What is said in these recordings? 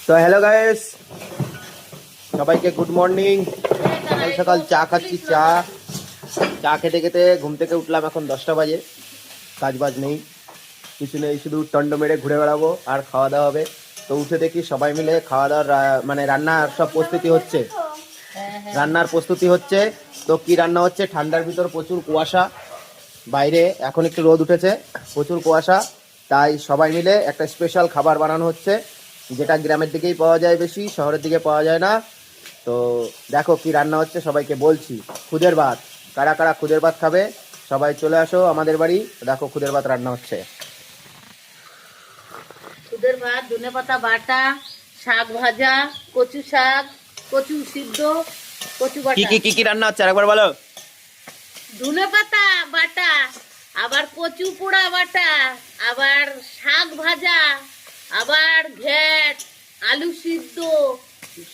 তো hello guys, সবাইকে good morning. সকাল সকাল চা খাচ্ছি। চা খেতে খেতে ঘুম থেকে উঠলাম। এখন 10টা বাজে। কাজ বাজ নেই, কিছু নেই, শুধু টন্ড মেরে ঘুরে বেড়াবো আর খাওয়া দাওয়া হবে। তো উঠে দেখি সবাই মিলে খাওয়া দাওয়ার মানে রান্নার সব প্রস্তুতি হচ্ছে। তো কি রান্না হচ্ছে? ঠান্ডার ভিতর প্রচুর কুয়াশা, বাইরে এখন একটু রোদ উঠেছে, প্রচুর কুয়াশা। তাই সবাই মিলে একটা স্পেশাল খাবার বানানো হচ্ছে, যেটা গ্রামের দিকেই পাওয়া যায়, বেশি শহরের দিকে পাওয়া যায় না। তো দেখো কি রান্না হচ্ছে, সবাইকে বলছি। খুদের ভাত। কারা কারা খুদের ভাত খাবে সবাই চলে আসো আমাদের বাড়ি। দেখো খুদের ভাত রান্না হচ্ছে। খুদের ভাত, ধনেপাতা বাটা, শাক ভাজা, কচু শাক, কচু সিদ্ধ, কচু কি বাটা, কি কি কি রান্না হচ্ছে আরেকবার বলো। ধনেপাতা বাটা, আবার কচু পোড়া বাটা, আবার শাক ভাজা, আবার ঘ্যাট, আলু সিদ্ধ,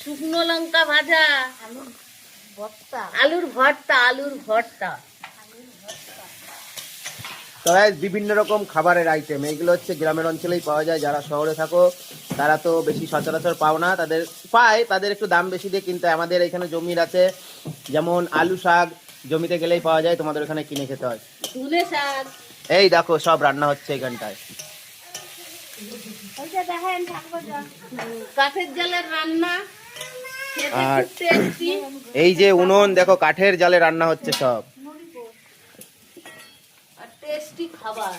শুকনো লঙ্কা ভাজা, আলুর ভর্তা। তো guys, বিভিন্ন রকম খাবারের আইটেম, এইগুলো হচ্ছে গ্রামের অঞ্চলেই পাওয়া যায়। যারা শহরে থাকো তারা তো বেশি সচরাচর পাও না, তাদের একটু দাম বেশি দিয়ে কিনতে হয়। আমাদের এখানে জমির আছে, যেমন আলু শাক জমিতে গেলেই পাওয়া যায়, তোমাদের ওখানে কিনে খেতে হয়। ধনে শাক, এই দেখো সব রান্না হচ্ছে এখানটায়। কাঠের জালের রান্না, খেতে আর খুব টেস্টি। এই যে উনুন দেখো, কাঠের জালে রান্না হচ্ছে সব। আর টেস্টি খাবার।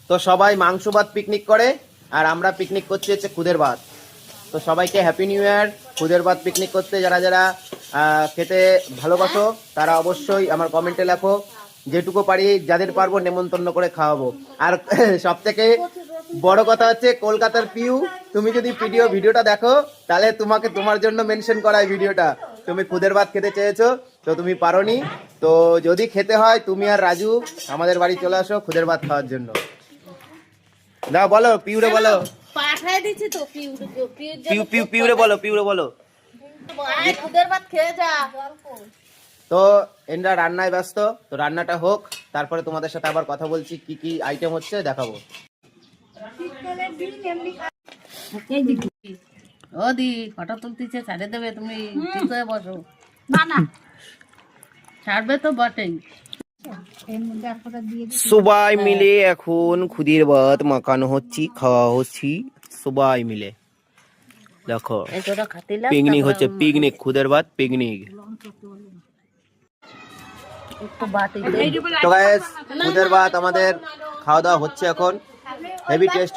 তো সবাই মাংস ভাত পিকনিক করে, আর আমরা পিকনিক করছি হচ্ছে খুদের ভাত। তো সবাইকে হ্যাপি নিউ ইয়ার। খুদের ভাত পিকনিক করতে যারা যারা খেতে ভালোবাসো তারা অবশ্যই আমার কমেন্টে লেখো। যেটুকু পারি, যাদের পারবো নেমন্তন্ন করে খাওয়াবো। আর সব থেকে বড় কথা হচ্ছে, কলকাতার পিউ, তুমি যদি ভিডিওটা দেখো তাহলে তোমার জন্য মেনশন করায় ভিডিওটা। তুমি খুদের ভাত খেতে চেয়েছো, তো তুমি পারোনি। তো যদি খেতে হয়, তুমি আর রাজু আমাদের বাড়ি চলে আসো খুদের ভাত খাওয়ার জন্য। দাও বলো, পিউরে বলো। পাঠায় দিচ্ছি তো পিউরে বলো। খুদের ভাত খেয়ে যা। তো এনরা রান্নায় ব্যস্ত, তো রান্নাটা হোক, তারপরে তোমাদের সাথে আবার কথা বলছি, কি কি আইটেম হচ্ছে দেখাবো। ও দি ফটো তুলতেছে, ছাড়ে দেবে, তুমি ঠিক হয়ে বসো। না ছাড়বে তো বটেই। সবাই মিলে এখন খুদের ভাত মাখানো হচ্ছে, খাওয়া হচ্ছে সবাই মিলে। দেখো পিকনিক হচ্ছে, পিকনিক, খুদের ভাত পিকনিক। তো গাইস, খুদের ভাত আমাদের খাওয়া দাওয়া হচ্ছে এখন। Heavy taste.